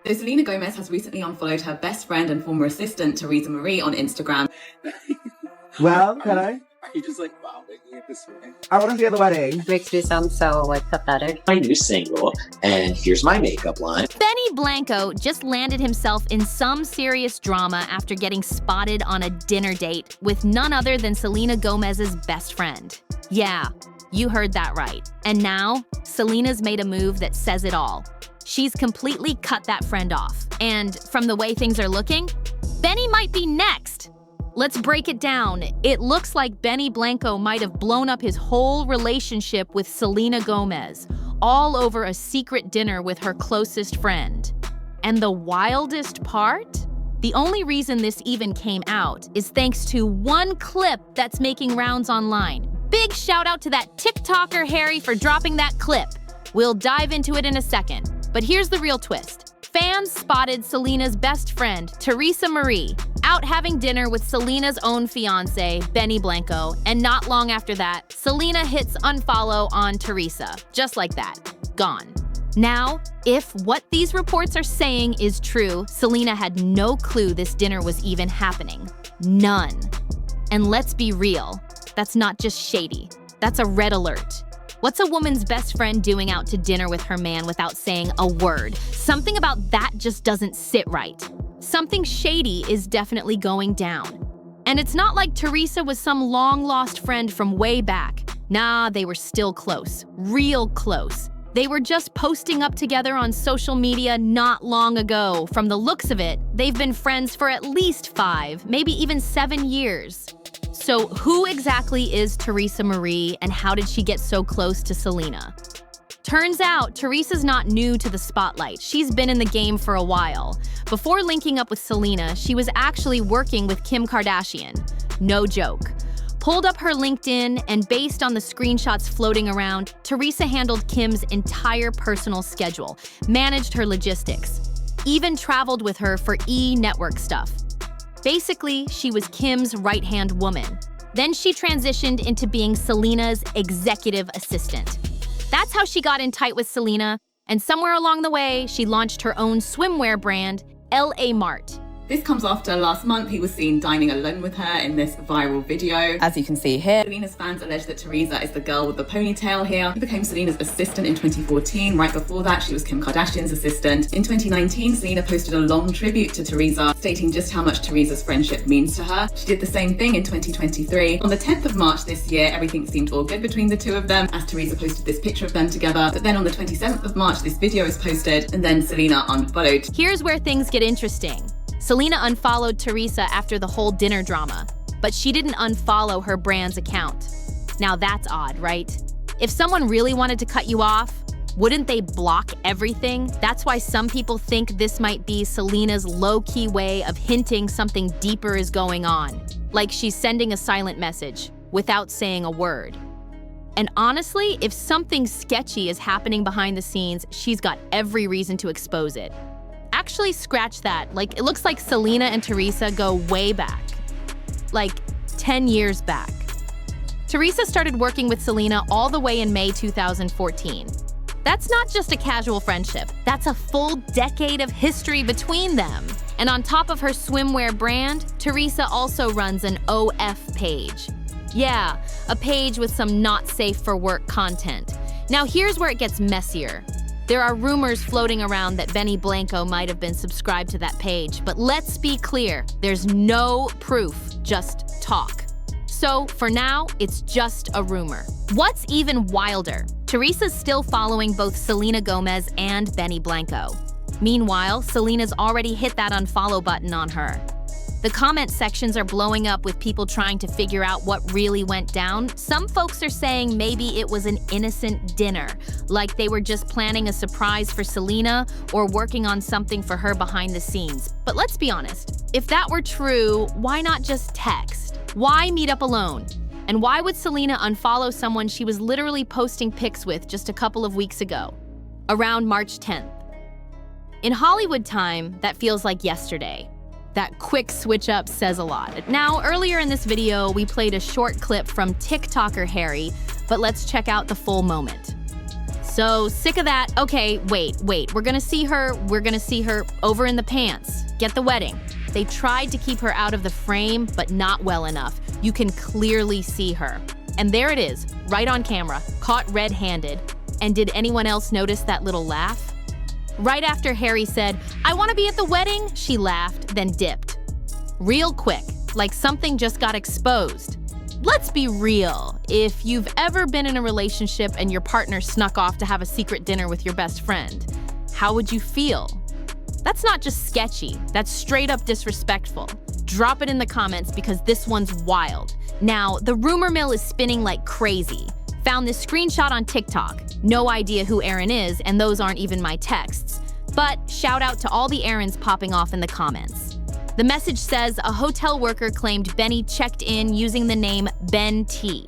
So Selena Gomez has recently unfollowed her best friend and former assistant, Theresa Marie, on Instagram. Well, hello. Are you just like bobbing at this way? I want to see the wedding. Makes me sound so, pathetic. My new single, and here's my makeup line. Benny Blanco just landed himself in some serious drama after getting spotted on a dinner date with none other than Selena Gomez's best friend. Yeah, you heard that right. And now, Selena's made a move that says it all. She's completely cut that friend off. And from the way things are looking, Benny might be next. Let's break it down. It looks like Benny Blanco might have blown up his whole relationship with Selena Gomez, all over a secret dinner with her closest friend. And the wildest part? The only reason this even came out is thanks to one clip that's making rounds online. Big shout out to that TikToker Harry for dropping that clip. We'll dive into it in a second. But here's the real twist. Fans spotted Selena's best friend, Theresa Marie, out having dinner with Selena's own fiance, Benny Blanco, and not long after that, Selena hits unfollow on Theresa. Just like that. Gone. Now, if what these reports are saying is true, Selena had no clue this dinner was even happening. None. And let's be real, that's not just shady. That's a red alert. What's a woman's best friend doing out to dinner with her man without saying a word? Something about that just doesn't sit right. Something shady is definitely going down. And it's not like Theresa was some long-lost friend from way back. Nah, they were still close. Real close. They were just posting up together on social media not long ago. From the looks of it, they've been friends for at least 5, maybe even 7 years. So who exactly is Theresa Marie and how did she get so close to Selena? Turns out, Theresa's not new to the spotlight. She's been in the game for a while. Before linking up with Selena, she was actually working with Kim Kardashian. No joke. Pulled up her LinkedIn, and based on the screenshots floating around, Theresa handled Kim's entire personal schedule, managed her logistics, even traveled with her for network stuff. Basically, she was Kim's right-hand woman. Then she transitioned into being Selena's executive assistant. That's how she got in tight with Selena, and somewhere along the way, she launched her own swimwear brand, LA Mart. This comes after last month he was seen dining alone with her in this viral video. As you can see here, Selena's fans allege that Theresa is the girl with the ponytail here. She became Selena's assistant in 2014. Right before that, she was Kim Kardashian's assistant. In 2019, Selena posted a long tribute to Theresa, stating just how much Theresa's friendship means to her. She did the same thing in 2023. On the 10th of March this year, everything seemed all good between the two of them, as Theresa posted this picture of them together. But then on the 27th of March, this video is posted, and then Selena unfollowed. Here's where things get interesting. Selena unfollowed Theresa after the whole dinner drama, but she didn't unfollow her brand's account. Now that's odd, right? If someone really wanted to cut you off, wouldn't they block everything? That's why some people think this might be Selena's low-key way of hinting something deeper is going on, like she's sending a silent message without saying a word. And honestly, if something sketchy is happening behind the scenes, she's got every reason to expose it. Actually, scratch that. It looks like Selena and Theresa go way back. 10 years back. Theresa started working with Selena all the way in May 2014. That's not just a casual friendship. That's a full decade of history between them. And on top of her swimwear brand, Theresa also runs an OF page. Yeah, a page with some not safe for work content. Now here's where it gets messier. There are rumors floating around that Benny Blanco might have been subscribed to that page, but let's be clear, there's no proof, just talk. So for now, it's just a rumor. What's even wilder? Theresa's still following both Selena Gomez and Benny Blanco. Meanwhile, Selena's already hit that unfollow button on her. The comment sections are blowing up with people trying to figure out what really went down. Some folks are saying maybe it was an innocent dinner, like they were just planning a surprise for Selena or working on something for her behind the scenes. But let's be honest, if that were true, why not just text? Why meet up alone? And why would Selena unfollow someone she was literally posting pics with just a couple of weeks ago? Around March 10th. In Hollywood time, that feels like yesterday. That quick switch up says a lot. Now, earlier in this video, we played a short clip from TikToker Harry, but let's check out the full moment. So sick of that. Okay, wait. We're gonna see her over in the pants. Get the wedding. They tried to keep her out of the frame, but not well enough. You can clearly see her. And there it is, right on camera, caught red-handed. And did anyone else notice that little laugh? Right after Harry said, "I want to be at the wedding," she laughed, then dipped. Real quick, like something just got exposed. Let's be real. If you've ever been in a relationship and your partner snuck off to have a secret dinner with your best friend, how would you feel? That's not just sketchy, that's straight up disrespectful. Drop it in the comments because this one's wild. Now, the rumor mill is spinning like crazy. Found this screenshot on TikTok. No idea who Aaron is, and those aren't even my texts. But shout out to all the Aarons popping off in the comments. The message says a hotel worker claimed Benny checked in using the name Ben T.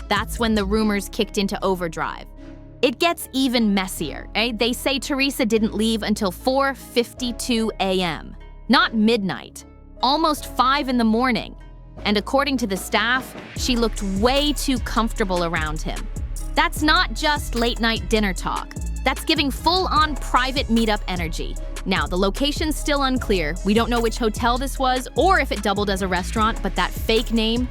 That's when the rumors kicked into overdrive. It gets even messier, eh? They say Theresa didn't leave until 4:52 a.m. Not midnight, almost 5 in the morning. And according to the staff, she looked way too comfortable around him. That's not just late-night dinner talk. That's giving full-on private meetup energy. Now, the location's still unclear. We don't know which hotel this was or if it doubled as a restaurant, but that fake name,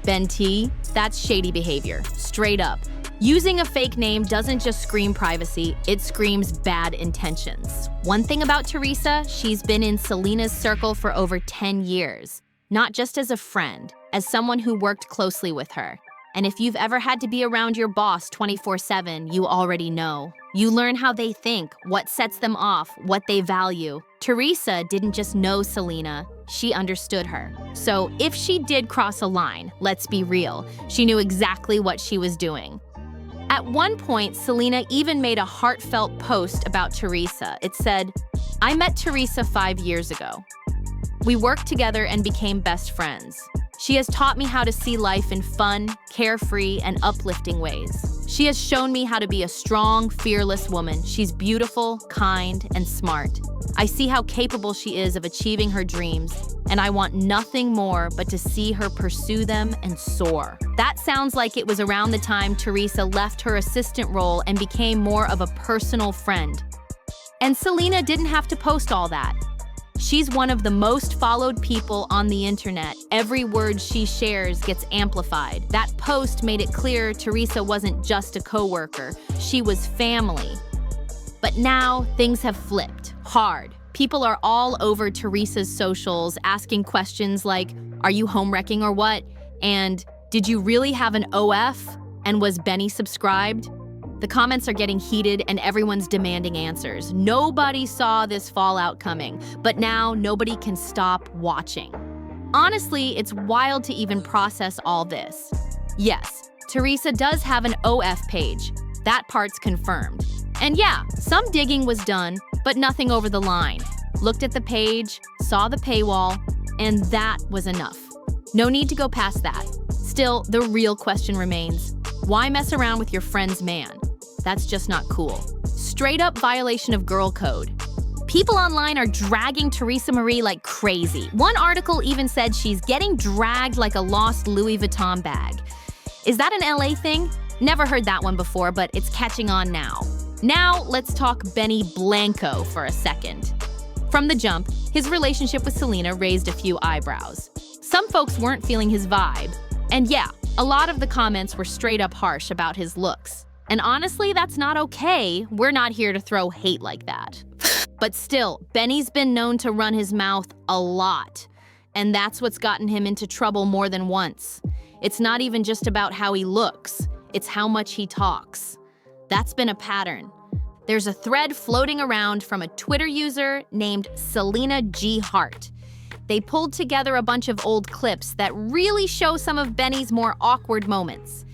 Ben T, that's shady behavior, straight up. Using a fake name doesn't just scream privacy, it screams bad intentions. One thing about Theresa, she's been in Selena's circle for over 10 years. Not just as a friend, as someone who worked closely with her. And if you've ever had to be around your boss 24/7, you already know. You learn how they think, what sets them off, what they value. Theresa didn't just know Selena, she understood her. So if she did cross a line, let's be real, she knew exactly what she was doing. At one point, Selena even made a heartfelt post about Theresa. It said, "I met Theresa 5 years ago. We worked together and became best friends. She has taught me how to see life in fun, carefree, and uplifting ways. She has shown me how to be a strong, fearless woman. She's beautiful, kind, and smart. I see how capable she is of achieving her dreams, and I want nothing more but to see her pursue them and soar." That sounds like it was around the time Theresa left her assistant role and became more of a personal friend. And Selena didn't have to post all that. She's one of the most followed people on the internet. Every word she shares gets amplified. That post made it clear Theresa wasn't just a coworker, she was family. But now things have flipped hard. People are all over Theresa's socials asking questions like, "Are you home wrecking or what?" And "Did you really have an OF? And was Benny subscribed?" The comments are getting heated and everyone's demanding answers. Nobody saw this fallout coming, but now nobody can stop watching. Honestly, it's wild to even process all this. Yes, Theresa does have an OF page. That part's confirmed. And yeah, some digging was done, but nothing over the line. Looked at the page, saw the paywall, and that was enough. No need to go past that. Still, the real question remains, why mess around with your friend's man? That's just not cool. Straight up violation of girl code. People online are dragging Theresa Marie like crazy. One article even said she's getting dragged like a lost Louis Vuitton bag. Is that an LA thing? Never heard that one before, but it's catching on now. Now, let's talk Benny Blanco for a second. From the jump, his relationship with Selena raised a few eyebrows. Some folks weren't feeling his vibe. And yeah, a lot of the comments were straight up harsh about his looks. And honestly, that's not okay. We're not here to throw hate like that. But still, Benny's been known to run his mouth a lot. And that's what's gotten him into trouble more than once. It's not even just about how he looks, it's how much he talks. That's been a pattern. There's a thread floating around from a Twitter user named Selena G. Hart. They pulled together a bunch of old clips that really show some of Benny's more awkward moments.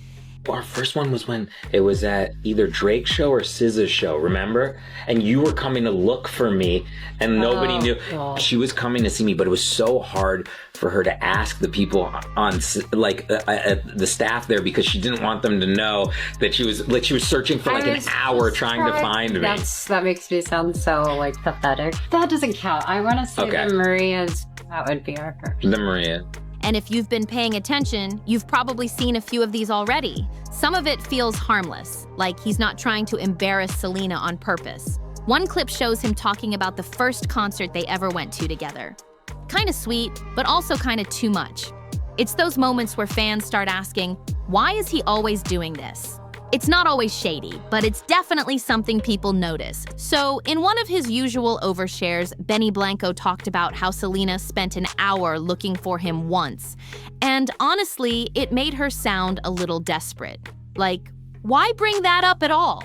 Our first one was when it was at either Drake's show or SZA's show, remember? And you were coming to look for me and nobody knew. God. She was coming to see me, but it was so hard for her to ask the people on the staff there because she didn't want them to know that she was searching for like an hour trying to find me. That makes me sound so like pathetic. That doesn't count. I want to say Okay. the Maria's, that would be our first. The Maria. And if you've been paying attention, you've probably seen a few of these already. Some of it feels harmless, like he's not trying to embarrass Selena on purpose. One clip shows him talking about the first concert they ever went to together. Kinda sweet, but also kinda too much. It's those moments where fans start asking, why is he always doing this? It's not always shady, but it's definitely something people notice. So, in one of his usual overshares, Benny Blanco talked about how Selena spent an hour looking for him once. And honestly, it made her sound a little desperate. Like, why bring that up at all?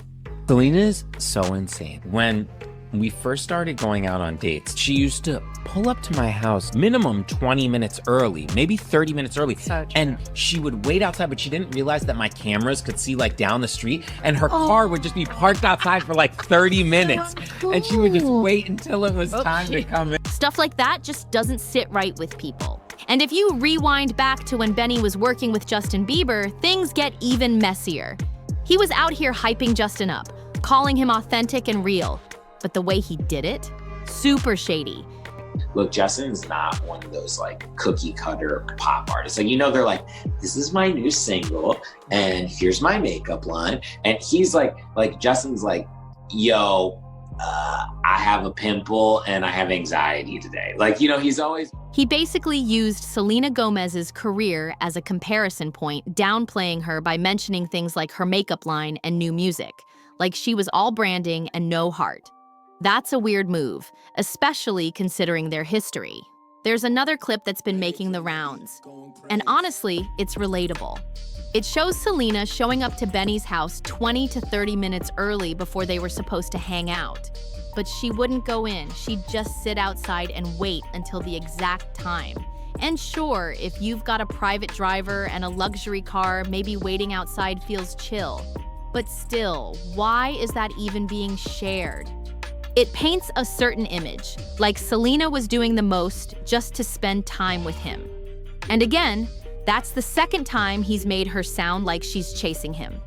Selena's so insane. When we first started going out on dates, she used to pull up to my house minimum 20 minutes early, maybe 30 minutes early. So true. And she would wait outside, but she didn't realize that my cameras could see like down the street, and her car would just be parked outside for like 30 minutes. And she would just wait until it was time to come in. Stuff like that just doesn't sit right with people. And if you rewind back to when Benny was working with Justin Bieber, things get even messier. He was out here hyping Justin up, calling him authentic and real. But the way he did it, super shady. Look, Justin's not one of those like cookie cutter pop artists. Like, they're like, this is my new single and here's my makeup line. And he's like Justin's like, yo, I have a pimple and I have anxiety today. Like, he's always... He basically used Selena Gomez's career as a comparison point, downplaying her by mentioning things like her makeup line and new music. Like she was all branding and no heart. That's a weird move, especially considering their history. There's another clip that's been making the rounds. And honestly, it's relatable. It shows Selena showing up to Benny's house 20 to 30 minutes early before they were supposed to hang out. But she wouldn't go in. She'd just sit outside and wait until the exact time. And sure, if you've got a private driver and a luxury car, maybe waiting outside feels chill. But still, why is that even being shared? It paints a certain image, like Selena was doing the most just to spend time with him. And again, that's the second time he's made her sound like she's chasing him.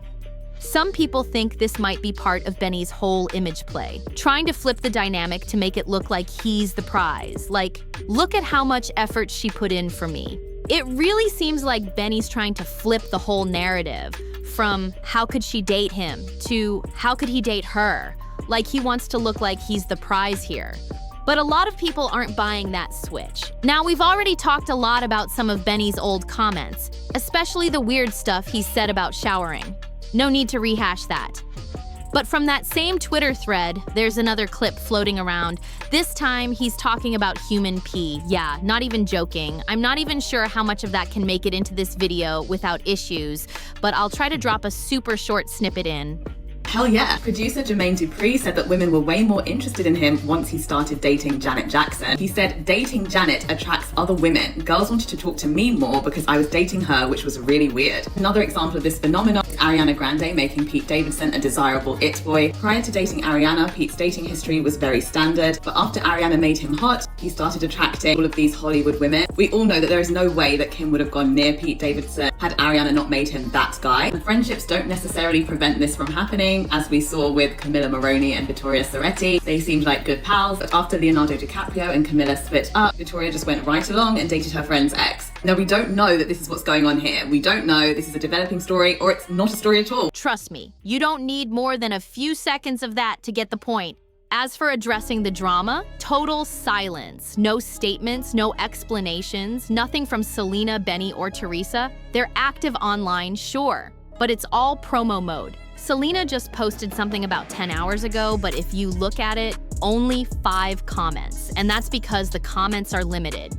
Some people think this might be part of Benny's whole image play, trying to flip the dynamic to make it look like he's the prize. Like, look at how much effort she put in for me. It really seems like Benny's trying to flip the whole narrative from how could she date him to how could he date her? Like he wants to look like he's the prize here. But a lot of people aren't buying that switch. Now, we've already talked a lot about some of Benny's old comments, especially the weird stuff he said about showering. No need to rehash that. But from that same Twitter thread, there's another clip floating around. This time, he's talking about human pee. Yeah, not even joking. I'm not even sure how much of that can make it into this video without issues, but I'll try to drop a super short snippet in. Hell yeah. Producer Jermaine Dupri said that women were way more interested in him once he started dating Janet Jackson. He said, dating Janet attracts other women. Girls wanted to talk to me more because I was dating her, which was really weird. Another example of this phenomenon is Ariana Grande making Pete Davidson a desirable it boy. Prior to dating Ariana, Pete's dating history was very standard, but after Ariana made him hot, he started attracting all of these Hollywood women. We all know that there is no way that Kim would have gone near Pete Davidson had Ariana not made him that guy. And friendships don't necessarily prevent this from happening. As we saw with Camilla Moroni and Vittoria Soretti, they seemed like good pals, but after Leonardo DiCaprio and Camilla split up, Vittoria just went right along and dated her friend's ex. Now, we don't know that this is what's going on here. We don't know this is a developing story or it's not a story at all. Trust me, you don't need more than a few seconds of that to get the point. As for addressing the drama, total silence. No statements, no explanations, nothing from Selena, Benny, or Theresa. They're active online, sure, but it's all promo mode. Selena just posted something about 10 hours ago, but if you look at it, only 5 comments, and that's because the comments are limited.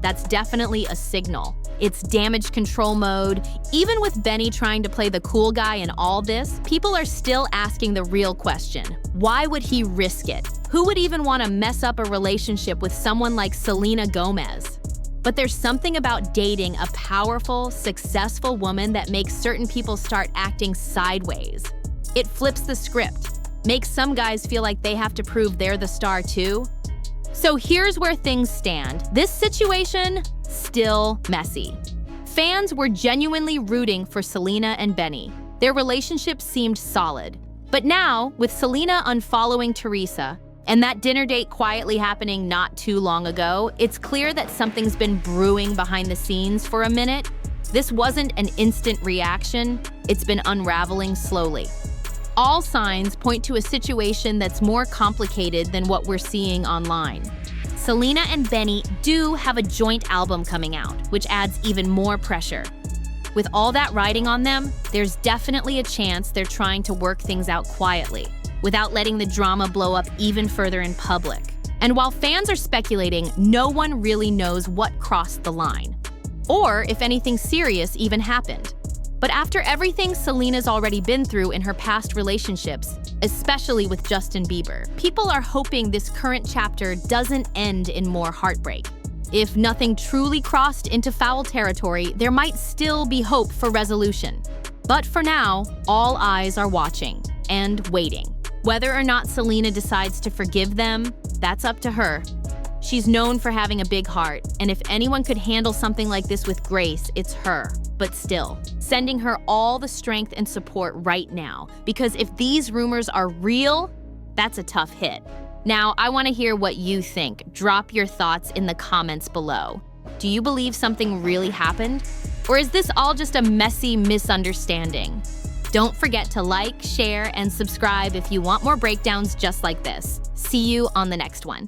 That's definitely a signal. It's damage control mode. Even with Benny trying to play the cool guy in all this, people are still asking the real question. Why would he risk it? Who would even want to mess up a relationship with someone like Selena Gomez? But there's something about dating a powerful, successful woman that makes certain people start acting sideways. It flips the script, makes some guys feel like they have to prove they're the star too. So here's where things stand. This situation, still messy. Fans were genuinely rooting for Selena and Benny. Their relationship seemed solid. But now, with Selena unfollowing Theresa, And that dinner date quietly happening not too long ago, it's clear that something's been brewing behind the scenes for a minute. This wasn't an instant reaction, it's been unraveling slowly. All signs point to a situation that's more complicated than what we're seeing online. Selena and Benny do have a joint album coming out, which adds even more pressure. With all that riding on them, there's definitely a chance they're trying to work things out quietly, without letting the drama blow up even further in public. And while fans are speculating, no one really knows what crossed the line, or if anything serious even happened. But after everything Selena's already been through in her past relationships, especially with Justin Bieber, people are hoping this current chapter doesn't end in more heartbreak. If nothing truly crossed into foul territory, there might still be hope for resolution. But for now, all eyes are watching and waiting. Whether or not Selena decides to forgive them, that's up to her. She's known for having a big heart, and if anyone could handle something like this with grace, it's her. But still, sending her all the strength and support right now, because if these rumors are real, that's a tough hit. Now, I want to hear what you think. Drop your thoughts in the comments below. Do you believe something really happened? Or is this all just a messy misunderstanding? Don't forget to like, share, and subscribe if you want more breakdowns just like this. See you on the next one.